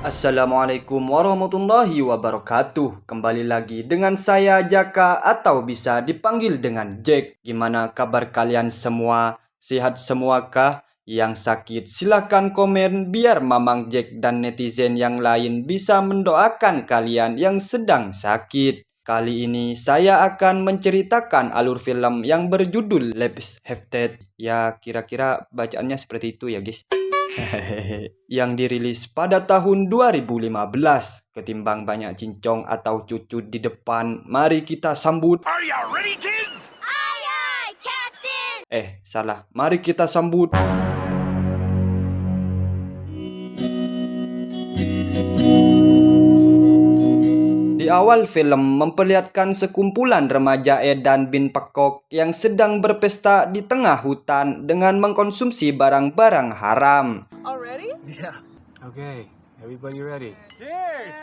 Assalamualaikum warahmatullahi wabarakatuh. Kembali lagi dengan saya Jaka atau bisa dipanggil dengan Jack. Gimana kabar kalian semua? Sehat semuakah? Yang sakit silahkan komen biar Mamang Jack dan netizen yang lain bisa mendoakan kalian yang sedang sakit. Kali ini saya akan menceritakan alur film yang berjudul Let's Have That. Ya kira-kira bacaannya seperti itu ya guys. Yang dirilis pada tahun 2015. Ketimbang banyak cincong atau cucu di depan, mari kita sambut. Are you ready, kids? Aye, aye, Captain! Salah. Mari kita sambut. Di awal film memperlihatkan sekumpulan remaja Edan bin Pekok yang sedang berpesta di tengah hutan dengan mengkonsumsi barang-barang haram. Already? Yeah. Okay, everybody ready? Cheers!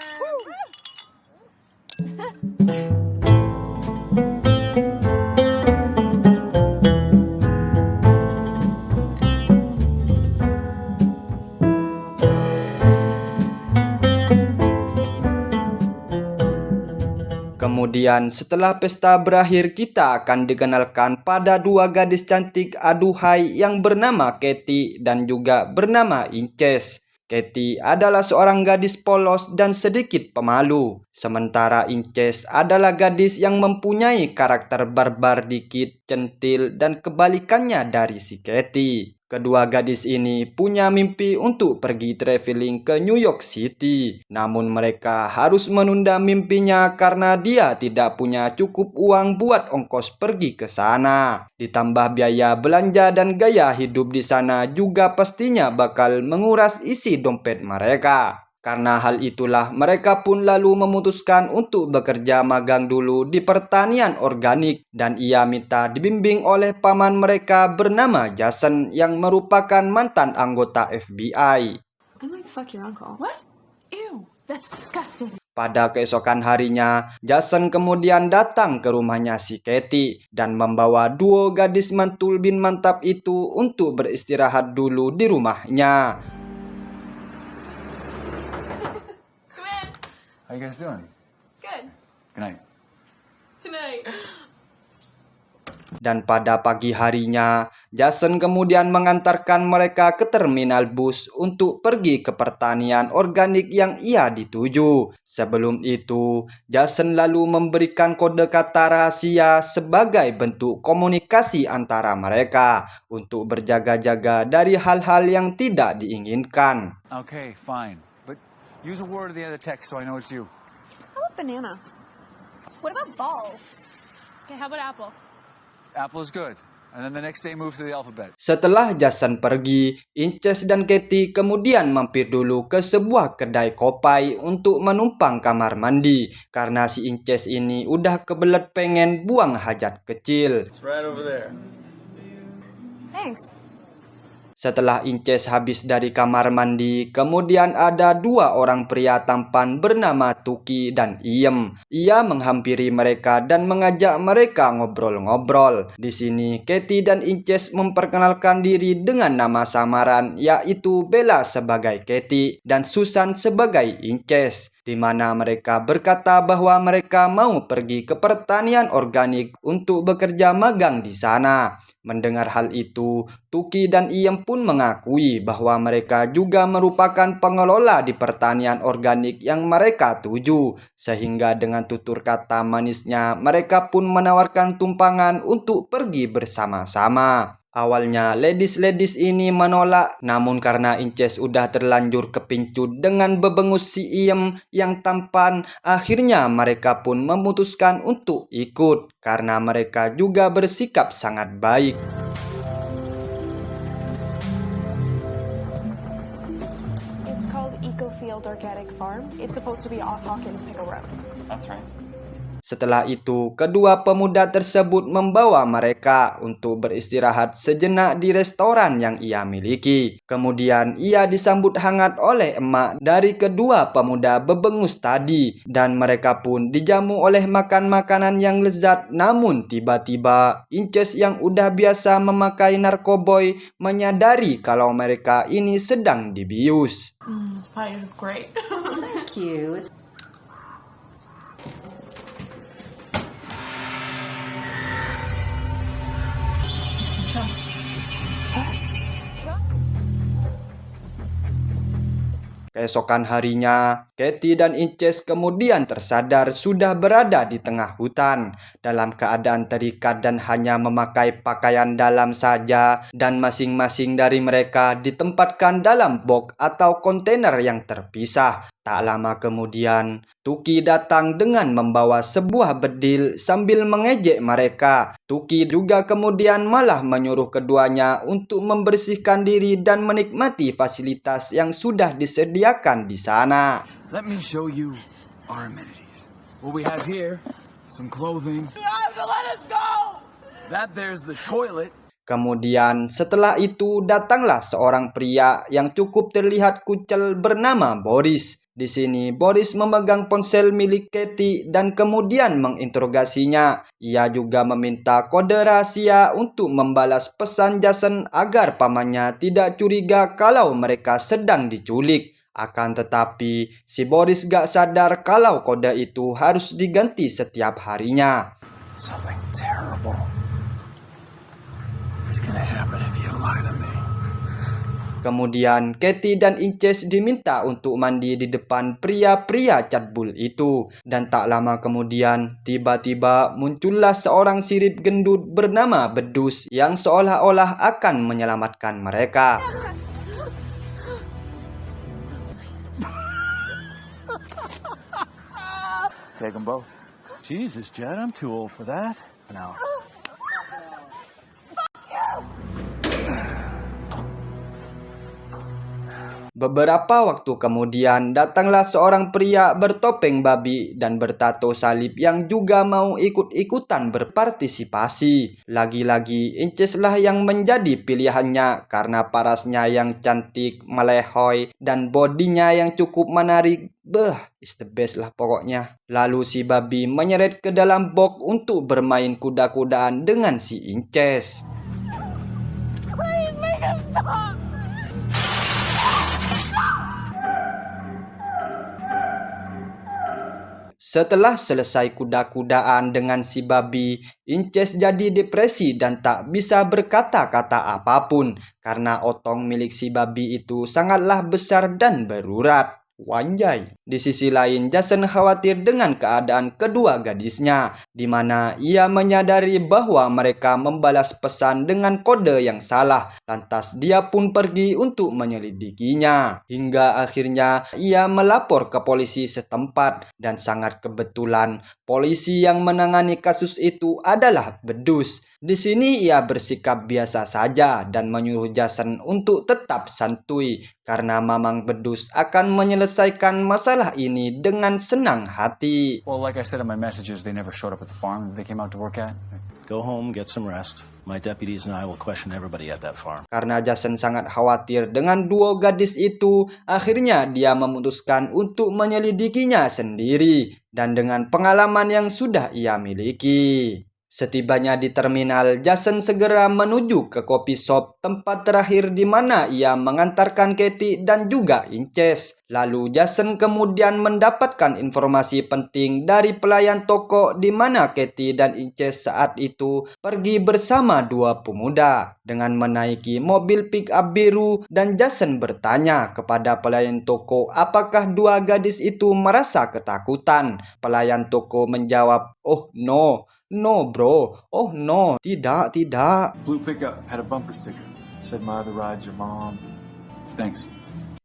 Kemudian setelah pesta berakhir kita akan dikenalkan pada dua gadis cantik aduhai yang bernama Katy dan juga bernama Inces. Katy adalah seorang gadis polos dan sedikit pemalu. Sementara Inces adalah gadis yang mempunyai karakter barbar dikit, centil, dan kebalikannya dari si Katy. Kedua gadis ini punya mimpi untuk pergi traveling ke New York City. Namun mereka harus menunda mimpinya karena dia tidak punya cukup uang buat ongkos pergi ke sana. Ditambah biaya belanja dan gaya hidup di sana juga pastinya bakal menguras isi dompet mereka. Karena hal itulah mereka pun lalu memutuskan untuk bekerja magang dulu di pertanian organik dan ia minta dibimbing oleh paman mereka bernama Jason yang merupakan mantan anggota FBI. I might fuck your uncle. What? Ew, that's disgusting. Pada keesokan harinya, Jason kemudian datang ke rumahnya si Katy dan membawa duo gadis mantul bin mantap itu untuk beristirahat dulu di rumahnya. How you guys doing? Good. Good night. Good night. Dan pada pagi harinya, Jason kemudian mengantarkan mereka ke terminal bus untuk pergi ke pertanian organik yang ia dituju. Sebelum itu, Jason lalu memberikan kode kata rahasia sebagai bentuk komunikasi antara mereka untuk berjaga-jaga dari hal-hal yang tidak diinginkan. Okay, fine. But use a word at the end of the text so I know it's you. How about banana? What about balls? Okay, how about apple? Apple is good. And then the next day move to the alphabet. Setelah Jason pergi, Inces dan Katy kemudian mampir dulu ke sebuah kedai kopai untuk menumpang kamar mandi karena si Inces ini udah kebelet pengen buang hajat kecil. It's right over there. Thanks. Setelah Inces habis dari kamar mandi, kemudian ada dua orang pria tampan bernama Tuki dan Iem. Ia menghampiri mereka dan mengajak mereka ngobrol-ngobrol. Di sini, Katy dan Inces memperkenalkan diri dengan nama samaran, yaitu Bella sebagai Katy dan Susan sebagai Inces, di mana mereka berkata bahwa mereka mau pergi ke pertanian organik untuk bekerja magang di sana. Mendengar hal itu, Tuki dan Iem pun mengakui bahwa mereka juga merupakan pengelola di pertanian organik yang mereka tuju. Sehingga dengan tutur kata manisnya, mereka pun menawarkan tumpangan untuk pergi bersama-sama. Awalnya ladies ini menolak, namun karena Inces udah terlanjur kepincut dengan bebengus si Iem yang tampan, akhirnya mereka pun memutuskan untuk ikut karena mereka juga bersikap sangat baik. It's called Ecofield Organic Farm. It's supposed to be off Hawkins Pickle Road. That's right. Setelah itu, kedua pemuda tersebut membawa mereka untuk beristirahat sejenak di restoran yang ia miliki. Kemudian ia disambut hangat oleh emak dari kedua pemuda bebengus tadi dan mereka pun dijamu oleh makan makanan yang lezat. Namun tiba-tiba Inces yang udah biasa memakai narkoboy menyadari kalau mereka ini sedang dibius. This pie is great. Thank you. Keesokan harinya, Katie dan Inces kemudian tersadar sudah berada di tengah hutan dalam keadaan terikat dan hanya memakai pakaian dalam saja, dan masing-masing dari mereka ditempatkan dalam box atau kontainer yang terpisah. Tak lama kemudian, Tuki datang dengan membawa sebuah bedil sambil mengejek mereka. Tuki juga kemudian malah menyuruh keduanya untuk membersihkan diri dan menikmati fasilitas yang sudah disediakan di sana. Let me show you our amenities. What we have here, some clothing. Let us go! That there's the toilet. Kemudian setelah itu datanglah seorang pria yang cukup terlihat kucel bernama Boris. Di sini Boris memegang ponsel milik Katie dan kemudian menginterogasinya. Ia juga meminta kode rahasia untuk membalas pesan Jason agar pamannya tidak curiga kalau mereka sedang diculik. Akan tetapi si Boris gak sadar kalau kode itu harus diganti setiap harinya. Something terrible is gonna happen if you lie to me. Kemudian Katie dan Inces diminta untuk mandi di depan pria-pria catbul itu. Dan tak lama kemudian tiba-tiba muncullah seorang sirip gendut bernama Bedus yang seolah-olah akan menyelamatkan mereka. Take them both. Jesus, Jed, I'm too old for that. No. Beberapa waktu kemudian datanglah seorang pria bertopeng babi dan bertato salib yang juga mau ikut-ikutan berpartisipasi. Lagi-lagi Inces lah yang menjadi pilihannya karena parasnya yang cantik, melehoi, dan bodinya yang cukup menarik. Is the best lah pokoknya. Lalu si babi menyeret ke dalam box untuk bermain kuda-kudaan dengan si Inces. Please make him stop! Setelah selesai kuda-kudaan dengan si babi, Inces jadi depresi dan tak bisa berkata-kata apapun karena otong milik si babi itu sangatlah besar dan berurat. Wanjay. Di sisi lain, Jason khawatir dengan keadaan kedua gadisnya, di mana ia menyadari bahwa mereka membalas pesan dengan kode yang salah. Lantas dia pun pergi untuk menyelidikinya. Hingga akhirnya ia melapor ke polisi setempat, dan sangat kebetulan polisi yang menangani kasus itu adalah Bedus. Di sini ia bersikap biasa saja dan menyuruh Jason untuk tetap santuy karena Mamang Bedus akan menyelesaikan masalah ini dengan senang hati. Well, like I said in my messages, they never showed up at the farm they came out to work at. Go home, get some rest. My deputies and I will question everybody at that farm. Karena Jason sangat khawatir dengan duo gadis itu, akhirnya dia memutuskan untuk menyelidikinya sendiri dan dengan pengalaman yang sudah ia miliki. Setibanya di terminal, Jason segera menuju ke kopi shop, tempat terakhir di mana ia mengantarkan Katie dan juga Inces. Lalu Jason kemudian mendapatkan informasi penting dari pelayan toko di mana Katie dan Inces saat itu pergi bersama dua pemuda dengan menaiki mobil pick-up biru, dan Jason bertanya kepada pelayan toko apakah dua gadis itu merasa ketakutan. Pelayan toko menjawab, "Oh no. No bro, oh no, tidak. Blue pickup had a bumper sticker. Said my other ride's your mom. Thanks.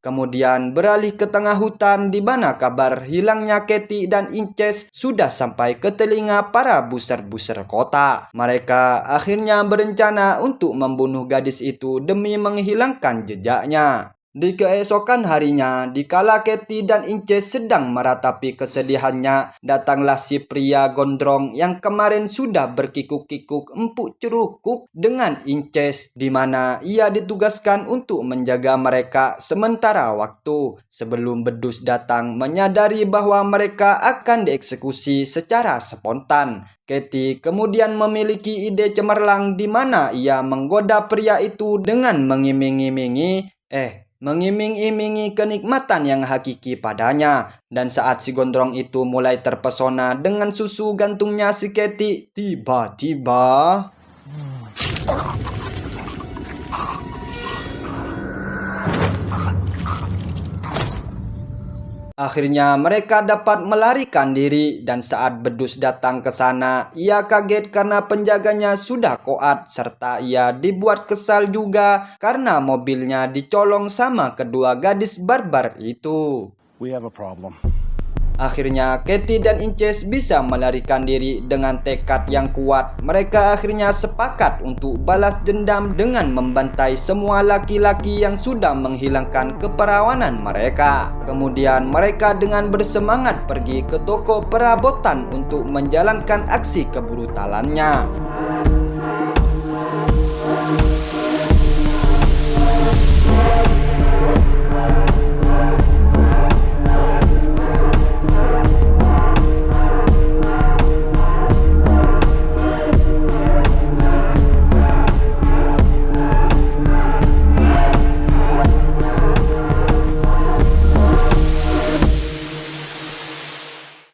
Kemudian beralih ke tengah hutan di mana kabar hilangnya Katie dan Inces sudah sampai ke telinga para buser-buser kota. Mereka akhirnya berencana untuk membunuh gadis itu demi menghilangkan jejaknya. Di keesokan harinya, dikala Katie dan Inces sedang meratapi kesedihannya, datanglah si pria gondrong yang kemarin sudah berkikuk-kikuk empuk cerukuk dengan Inces, di mana ia ditugaskan untuk menjaga mereka sementara waktu sebelum Bedus datang menyadari bahwa mereka akan dieksekusi secara spontan. Katie kemudian memiliki ide cemerlang di mana ia menggoda pria itu dengan mengiming-imingi kenikmatan yang hakiki padanya. Dan saat si gondrong itu mulai terpesona dengan susu gantungnya si Katie, tiba-tiba akhirnya mereka dapat melarikan diri, dan saat Bedus datang ke sana, ia kaget karena penjaganya sudah koat serta ia dibuat kesal juga karena mobilnya dicolong sama kedua gadis barbar itu. We have a problem. Akhirnya Katie dan Inces bisa melarikan diri dengan tekad yang kuat. Mereka akhirnya sepakat untuk balas dendam dengan membantai semua laki-laki yang sudah menghilangkan keperawanan mereka. Kemudian mereka dengan bersemangat pergi ke toko perabotan untuk menjalankan aksi kebrutalannya.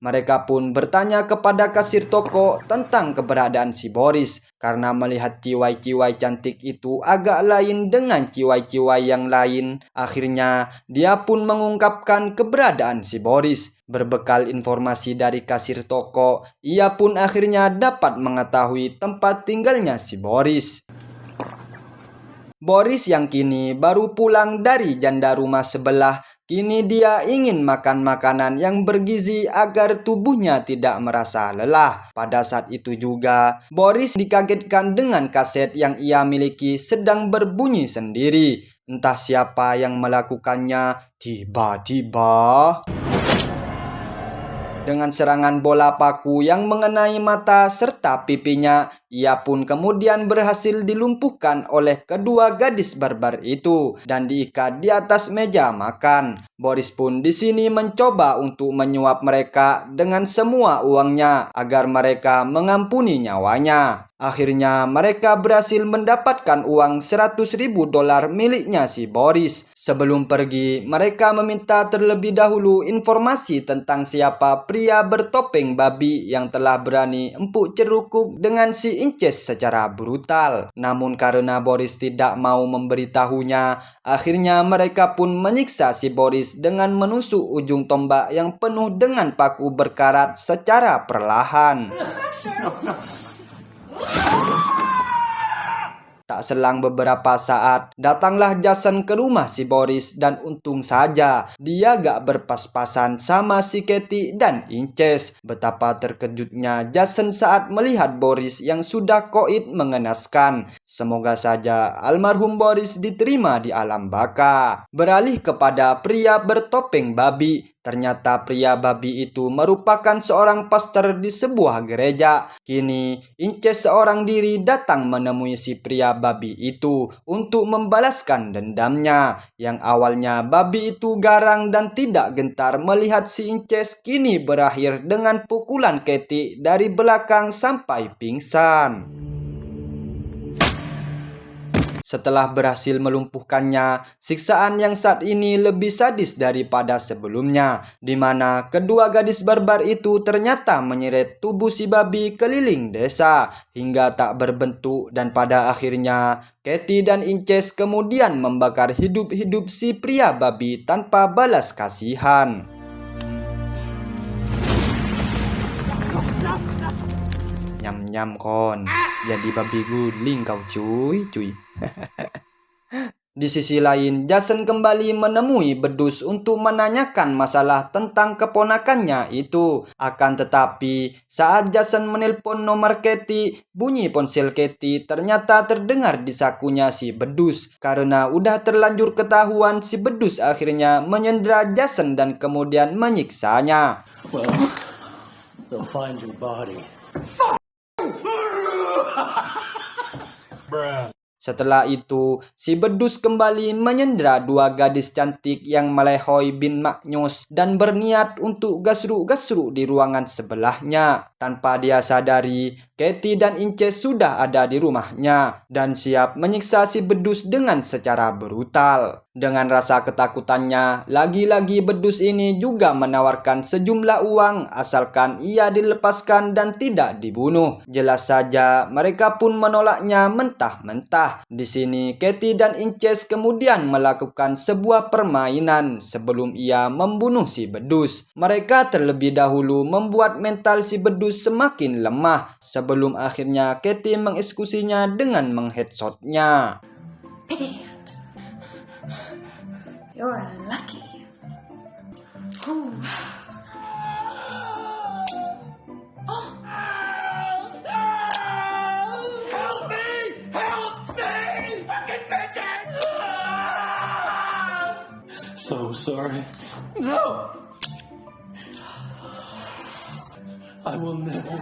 Mereka pun bertanya kepada kasir toko tentang keberadaan si Boris, karena melihat ciwai-ciwai cantik itu agak lain dengan ciwai-ciwai yang lain. Akhirnya dia pun mengungkapkan keberadaan si Boris. Berbekal informasi dari kasir toko, ia pun akhirnya dapat mengetahui tempat tinggalnya si Boris. Boris yang kini baru pulang dari janda rumah sebelah, kini dia ingin makan makanan yang bergizi agar tubuhnya tidak merasa lelah. Pada saat itu juga, Boris dikagetkan dengan kaset yang ia miliki sedang berbunyi sendiri. Entah siapa yang melakukannya, tiba-tiba dengan serangan bola paku yang mengenai mata serta pipinya, ia pun kemudian berhasil dilumpuhkan oleh kedua gadis barbar itu dan diikat di atas meja makan. Boris pun di sini mencoba untuk menyuap mereka dengan semua uangnya agar mereka mengampuni nyawanya. Akhirnya mereka berhasil mendapatkan uang $100.000 miliknya si Boris. Sebelum pergi, mereka meminta terlebih dahulu informasi tentang siapa pria bertopeng babi yang telah berani empuk cerukuk dengan si Inces secara brutal. Namun karena Boris tidak mau memberitahunya, akhirnya mereka pun menyiksa si Boris dengan menusuk ujung tombak yang penuh dengan paku berkarat secara perlahan. Tak selang beberapa saat, datanglah Jason ke rumah si Boris dan untung saja dia gak berpas-pasan sama si Katie dan Inces. Betapa terkejutnya Jason saat melihat Boris yang sudah koit mengenaskan. Semoga saja almarhum Boris diterima di alam baka. Beralih kepada pria bertopeng babi. Ternyata pria babi itu merupakan seorang pastor di sebuah gereja. Kini, Inces seorang diri datang menemui si pria babi itu untuk membalaskan dendamnya. Yang awalnya babi itu garang dan tidak gentar melihat si Inces, kini berakhir dengan pukulan Katie dari belakang sampai pingsan. Setelah berhasil melumpuhkannya, siksaan yang saat ini lebih sadis daripada sebelumnya, di mana kedua gadis barbar itu ternyata menyeret tubuh si babi keliling desa hingga tak berbentuk, dan pada akhirnya Katie dan Inces kemudian membakar hidup-hidup si pria babi tanpa balas kasihan. Nyam-nyam kon, jadi babi guling kau cuy. Di sisi lain, Jason kembali menemui Bedus untuk menanyakan masalah tentang keponakannya itu. Akan tetapi, saat Jason menelpon nomor Katie, bunyi ponsel Katie ternyata terdengar di sakunya si Bedus. Karena udah terlanjur ketahuan, si Bedus akhirnya menyandera Jason dan kemudian menyiksanya. Well, they'll find your body. Setelah itu, si Bedus kembali menyandera dua gadis cantik yang melehoi bin Maknyus dan berniat untuk gasruk-gasruk di ruangan sebelahnya. Tanpa dia sadari, Katie dan Inces sudah ada di rumahnya dan siap menyiksa si Bedus dengan secara brutal. Dengan rasa ketakutannya, lagi-lagi Bedus ini juga menawarkan sejumlah uang asalkan ia dilepaskan dan tidak dibunuh. Jelas saja mereka pun menolaknya mentah-mentah. Di sini Katie dan Inces kemudian melakukan sebuah permainan sebelum ia membunuh si Bedus. Mereka terlebih dahulu membuat mental si Bedus semakin lemah sebelum akhirnya Katie mengeksekusinya dengan mengheadshotnya. You're lucky. Help me! Help me! Fucking bitches! So sorry. No! I will never.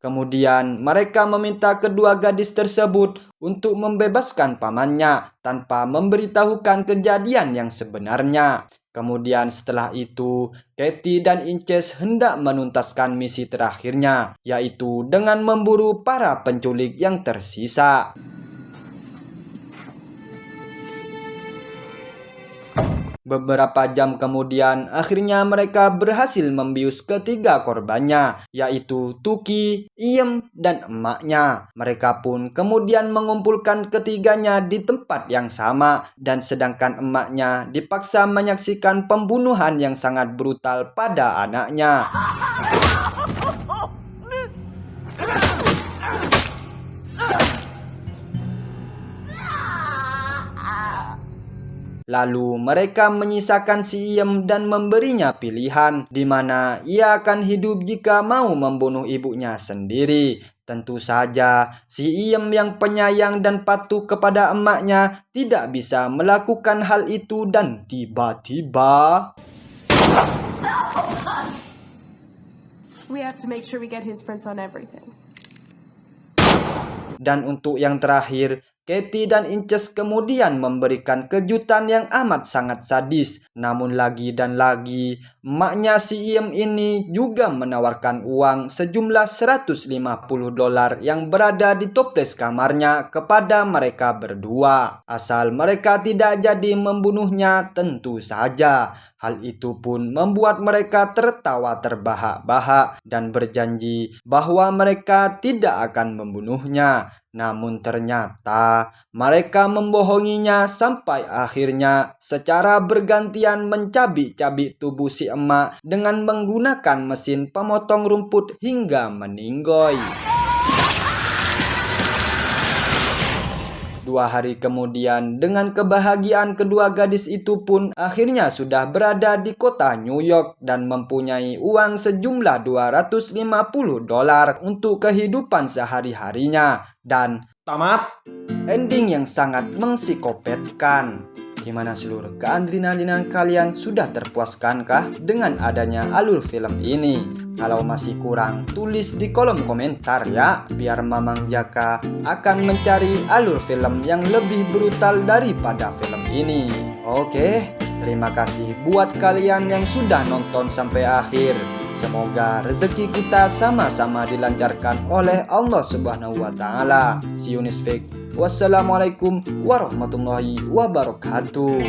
Kemudian mereka meminta kedua gadis tersebut untuk membebaskan pamannya tanpa memberitahukan kejadian yang sebenarnya. Kemudian setelah itu, Katie dan Inces hendak menuntaskan misi terakhirnya, yaitu dengan memburu para penculik yang tersisa. Beberapa jam kemudian, akhirnya mereka berhasil membius ketiga korbannya, yaitu Tuki, Iem, dan emaknya. Mereka pun kemudian mengumpulkan ketiganya di tempat yang sama, dan sedangkan emaknya dipaksa menyaksikan pembunuhan yang sangat brutal pada anaknya. Lalu mereka menyisakan si Iem dan memberinya pilihan di mana ia akan hidup jika mau membunuh ibunya sendiri. Tentu saja si Iem yang penyayang dan patuh kepada emaknya tidak bisa melakukan hal itu dan tiba-tiba We have to make sure we get his prints on everything. Dan untuk yang terakhir, Katie dan Inces kemudian memberikan kejutan yang amat sangat sadis. Namun lagi dan lagi, emaknya si Iem ini juga menawarkan uang sejumlah $150 yang berada di toples kamarnya kepada mereka berdua. Asal mereka tidak jadi membunuhnya tentu saja. Hal itu pun membuat mereka tertawa terbahak-bahak dan berjanji bahwa mereka tidak akan membunuhnya. Namun ternyata mereka membohonginya sampai akhirnya secara bergantian mencabik-cabik tubuh si emak dengan menggunakan mesin pemotong rumput hingga meninggoy. 2 hari kemudian, dengan kebahagiaan kedua gadis itu pun akhirnya sudah berada di kota New York dan mempunyai uang sejumlah $250 untuk kehidupan sehari-harinya. Dan tamat. Ending yang sangat mengpsikopatkan. Gimana seluruh keadrenalinan kalian, sudah terpuaskankah dengan adanya alur film ini? Kalau masih kurang, tulis di kolom komentar ya, biar Mamang Jaka akan mencari alur film yang lebih brutal daripada film ini. Oke, terima kasih buat kalian yang sudah nonton sampai akhir. Semoga rezeki kita sama-sama dilancarkan oleh Allah Subhanahu wa Ta'ala. See you next week. Wassalamualaikum warahmatullahi wabarakatuh.